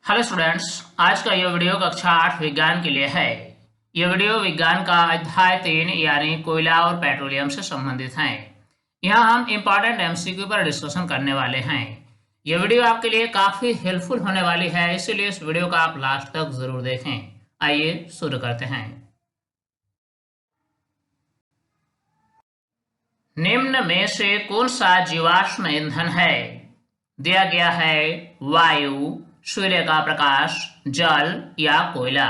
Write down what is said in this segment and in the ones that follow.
Hello students, आज का यह वीडियो कक्षा 8 विज्ञान के लिए है। यह वीडियो विज्ञान का अध्याय 3 यानी कोयला और पेट्रोलियम से संबंधित है। यहाँ हम इम्पॉर्टेंट एमसीक्यू पर डिस्कशन करने वाले हैं। यह वीडियो आपके लिए काफ़ी हेल्पफुल होने वाली है, इसीलिए इस वीडियो को आप लास्ट तक ज़रूर देखें। आइए शुरू करते हैं। निम्न में से कौन सा जीवाश्म ईंधन है? दिया गया है वायु, सूर्य का प्रकाश, जल या कोयला।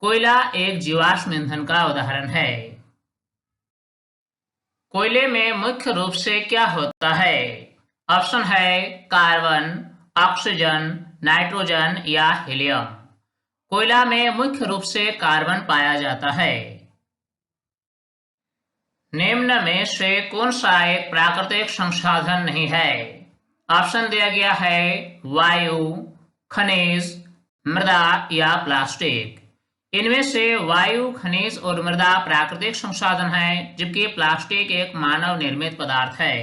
कोयला एक जीवाश्म ईंधन का उदाहरण है। कोयले में मुख्य रूप से क्या होता है? ऑप्शन है कार्बन, ऑक्सीजन, नाइट्रोजन या हीलियम। कोयला में मुख्य रूप से कार्बन पाया जाता है। निम्न में से कौन सा एक प्राकृतिक संसाधन नहीं है? ऑप्शन दिया गया है वायु, खनिज, मृदा या प्लास्टिक। इनमें से वायु, खनिज और मृदा प्राकृतिक संसाधन है, जबकि प्लास्टिक एक मानव निर्मित पदार्थ है।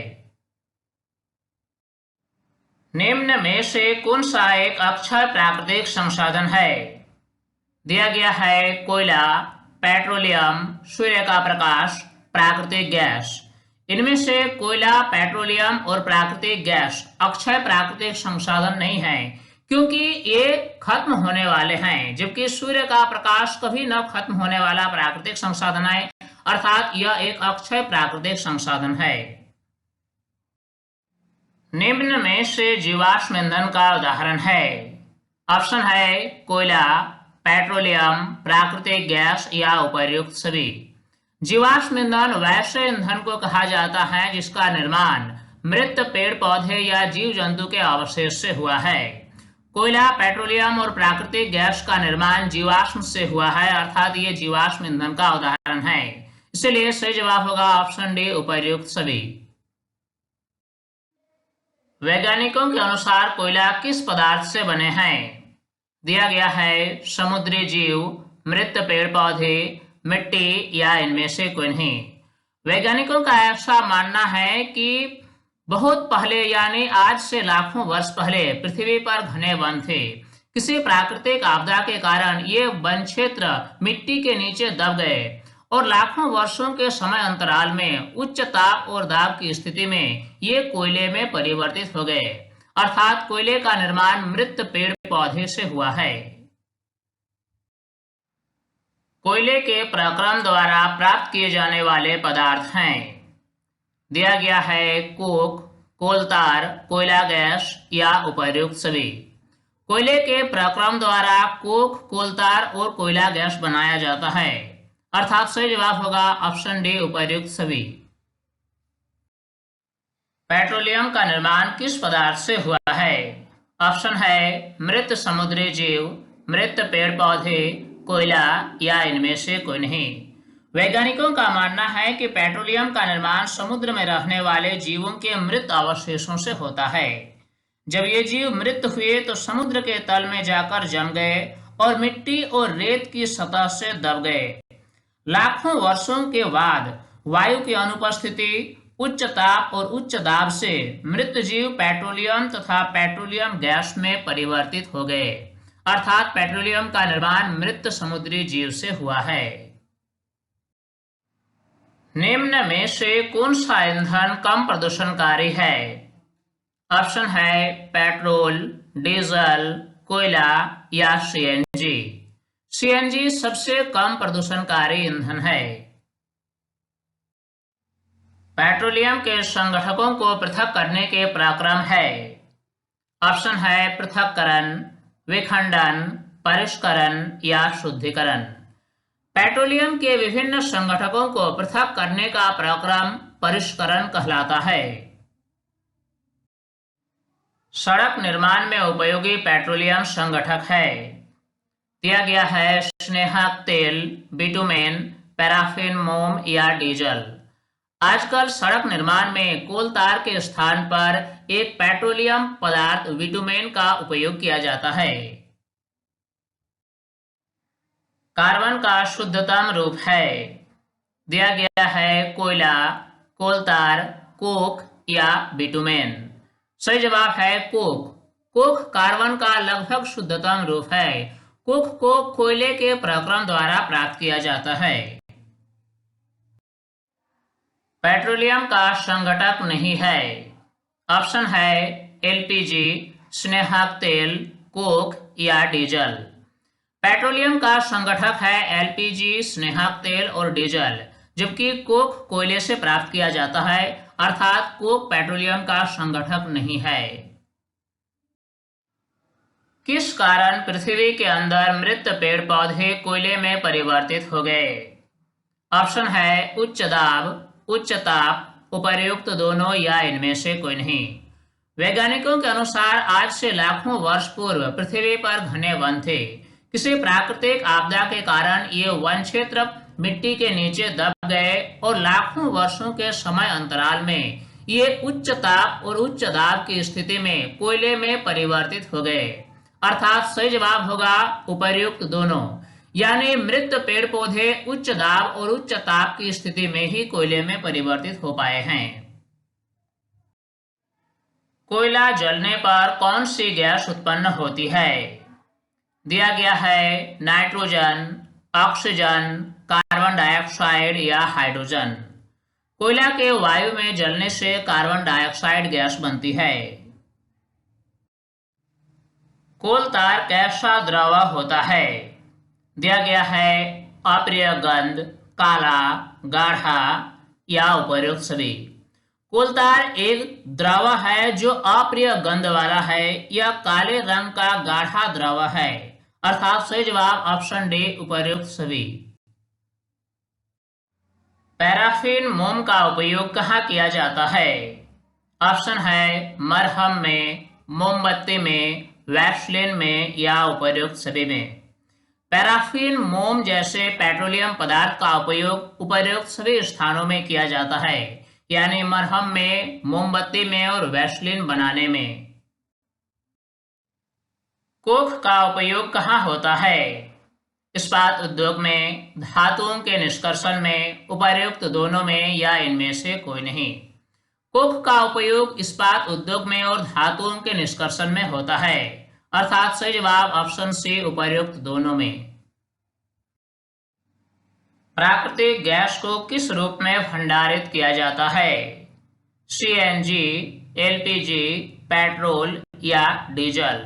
निम्न में से कौन सा एक अक्षय प्राकृतिक संसाधन है? दिया गया है कोयला, पेट्रोलियम, सूर्य का प्रकाश, प्राकृतिक गैस। इनमें से कोयला, पेट्रोलियम और प्राकृतिक गैस अक्षय प्राकृतिक संसाधन नहीं है, क्योंकि ये खत्म होने वाले हैं, जबकि सूर्य का प्रकाश कभी न खत्म होने वाला प्राकृतिक संसाधन है, अर्थात यह एक अक्षय प्राकृतिक संसाधन है। निम्न में से जीवाश्म ईंधन का उदाहरण है। ऑप्शन है कोयला, पेट्रोलियम, प्राकृतिक गैस या उपर्युक्त सभी। जीवाश्म ईंधन वैसे ईंधन को कहा जाता है जिसका निर्माण मृत पेड़ पौधे या जीव जंतु के अवशेष से हुआ है। कोयला, पेट्रोलियम और प्राकृतिक गैस का निर्माण जीवाश्म से हुआ है, अर्थात ये जीवाश्म ईंधन का उदाहरण है। इसलिए सही जवाब होगा ऑप्शन डी, उपर्युक्त सभी। वैज्ञानिकों के अनुसार कोयला किस पदार्थ से बने हैं? दिया गया है समुद्री जीव, मृत पेड़ पौधे, मिट्टी या इनमें से कोई नहीं। वैज्ञानिकों का ऐसा मानना है कि बहुत पहले यानी आज से लाखों वर्ष पहले पृथ्वी पर घने वन थे। किसी प्राकृतिक आपदा के कारण ये वन क्षेत्र मिट्टी के नीचे दब गए और लाखों वर्षों के समय अंतराल में उच्च ताप और दाब की स्थिति में ये कोयले में परिवर्तित हो गए, अर्थात कोयले का निर्माण मृत पेड़ पौधे से हुआ है। कोयले के प्रक्रम द्वारा प्राप्त किए जाने वाले पदार्थ हैं। दिया गया है कोक, कोलतार, कोयला गैस या उपर्युक्त सभी। कोयले के प्रक्रम द्वारा कोक, कोलतार और कोयला गैस बनाया जाता है, अर्थात सही जवाब होगा ऑप्शन डी, उपर्युक्त सभी। पेट्रोलियम का निर्माण किस पदार्थ से हुआ है? ऑप्शन है मृत समुद्री जीव, मृत पेड़ पौधे, कोयला या इनमें से कोई नहीं। वैज्ञानिकों का मानना है कि पेट्रोलियम का निर्माण समुद्र में रहने वाले जीवों के मृत अवशेषों से होता है। जब ये जीव मृत हुए तो समुद्र के तल में जाकर जम गए और मिट्टी और रेत की सतह से दब गए। लाखों वर्षों के बाद वायु की अनुपस्थिति, उच्च ताप और उच्च दाब से मृत जीव पेट्रोलियम तथा पेट्रोलियम गैस में परिवर्तित हो गए, अर्थात पेट्रोलियम का निर्माण मृत समुद्री जीव से हुआ है। निम्न में से कौन सा ईंधन कम प्रदूषणकारी है? ऑप्शन है पेट्रोल, डीजल, कोयला या सीएनजी। सीएनजी सबसे कम प्रदूषणकारी ईंधन है। पेट्रोलियम के संगठकों को पृथक करने के प्रक्रम है। ऑप्शन है पृथक्करण, विखंडन, परिष्करण या शुद्धिकरण। पेट्रोलियम के विभिन्न संगठकों को पृथक करने का प्रक्रम परिष्करण कहलाता है। सड़क निर्माण में उपयोगी पेट्रोलियम संगठक है। दिया गया है स्नेहक तेल, बिटुमेन, पैराफिन, मोम या डीजल। आजकल सड़क निर्माण में कोल तार के स्थान पर एक पेट्रोलियम पदार्थ बिटुमेन का उपयोग किया जाता है। कार्बन का शुद्धतम रूप है। दिया गया है कोयला, कोलतार, कोक या बिटुमेन। सही जवाब है कोक। कोख कार्बन का लगभग शुद्धतम रूप है। कोख को कोयले के प्रक्रम द्वारा प्राप्त किया जाता है। पेट्रोलियम का संघटक नहीं है। ऑप्शन है एलपीजी, स्नेहक तेल, कोख या डीजल। पेट्रोलियम का संघटक है एलपीजी, स्नेहक तेल और डीजल, जबकि कोख कोयले से प्राप्त किया जाता है, अर्थात कोख पेट्रोलियम का संघटक नहीं है। किस कारण पृथ्वी के अंदर मृत पेड़ पौधे कोयले में परिवर्तित हो गए? ऑप्शन है उच्च दाब, उच्च ताप, उपर्युक्त दोनों या इनमें से कोई नहीं। वैज्ञानिकों के अनुसार आज से लाखों वर्ष पूर्व पृथ्वी पर घने वन थे। किसी प्राकृतिक आपदा के कारण ये वन क्षेत्र मिट्टी के नीचे दब गए और लाखों वर्षों के समय अंतराल में ये उच्च ताप और उच्च दाब की स्थिति में कोयले में परिवर्तित हो गए, अर्थात सही जवाब होगा उपर्युक्त दोनों, यानी मृत पेड़ पौधे उच्च दाब और उच्च ताप की स्थिति में ही कोयले में परिवर्तित हो पाए हैं। कोयला जलने पर कौन सी गैस उत्पन्न होती है? दिया गया है नाइट्रोजन, ऑक्सीजन, कार्बन डाइऑक्साइड या हाइड्रोजन। कोयला के वायु में जलने से कार्बन डाइऑक्साइड गैस बनती है। कोल तार कैसा द्रव होता है? दिया गया है अप्रिय गंध, काला, गाढ़ा या उपर्युक्त सभी। कोल तार एक द्रव है जो अप्रिय गंध वाला है या काले रंग का गाढ़ा द्रव है, अर्थात सही जवाब ऑप्शन डी उपर्युक्त सभी। पैराफिन मोम का उपयोग कहाँ किया जाता है? ऑप्शन है मरहम में, मोमबत्ती में, वैसलीन में या उपर्युक्त सभी में। पैराफिन मोम जैसे पेट्रोलियम पदार्थ का उपयोग उपर्युक्त सभी स्थानों में किया जाता है, यानी मरहम में, मोमबत्ती में और वैसलीन बनाने में। कोख का उपयोग कहाँ होता है? इस्पात उद्योग में, धातुओं के निष्कर्षण में, उपर्युक्त दोनों में या इनमें से कोई नहीं। कोख का उपयोग इस्पात उद्योग में और धातुओं के निष्कर्षण में होता है, अर्थात सही जवाब ऑप्शन सी उपर्युक्त दोनों में। प्राकृतिक गैस को किस रूप में भंडारित किया जाता है? सीएनजी, एलपीजी, पेट्रोल या डीजल।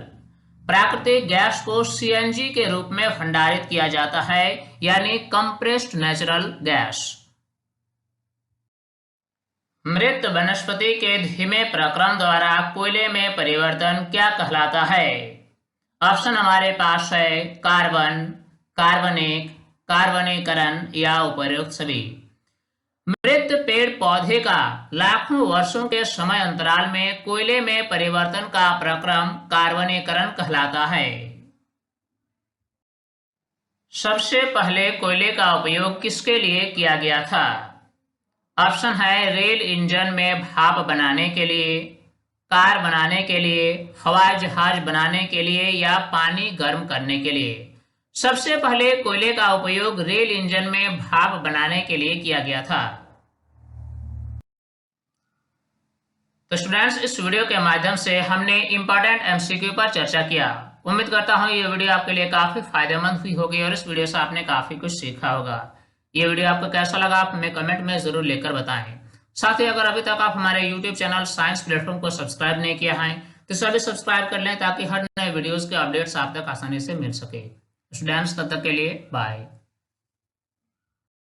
प्राकृतिक गैस को सीएनजी के रूप में भंडारित किया जाता है, यानी कंप्रेस्ड नेचुरल गैस। मृत वनस्पति के धीमे प्रक्रम द्वारा कोयले में परिवर्तन क्या कहलाता है? ऑप्शन हमारे पास है कार्बन, कार्बनिक, कार्बनीकरण या उपर्युक्त सभी। मृत पेड़ पौधे का लाखों वर्षों के समय अंतराल में कोयले में परिवर्तन का प्रक्रम कार्बनीकरण कहलाता है। सबसे पहले कोयले का उपयोग किसके लिए किया गया था? ऑप्शन है रेल इंजन में भाप बनाने के लिए, कार बनाने के लिए, हवाई जहाज बनाने के लिए या पानी गर्म करने के लिए। सबसे पहले कोयले का उपयोग रेल इंजन में भाप बनाने के लिए किया गया था। तो स्टूडेंट्स, इस वीडियो के माध्यम से हमने इंपॉर्टेंट एमसीक्यू पर चर्चा किया। उम्मीद करता हूँ ये वीडियो आपके लिए काफी फायदेमंद हुई होगी और इस वीडियो से आपने काफी कुछ सीखा होगा। ये वीडियो आपको कैसा लगा आप हमें कमेंट में जरूर लेकर बताएं। साथ ही अगर अभी तक आप हमारे यूट्यूब चैनल साइंस प्लेटफॉर्म को सब्सक्राइब नहीं किया है तो सभी सब्सक्राइब कर लें ताकि हर नए वीडियोस के अपडेट्स आप तक आसानी से मिल सके। स्टूडेंट्स, तब तक के लिए बाय।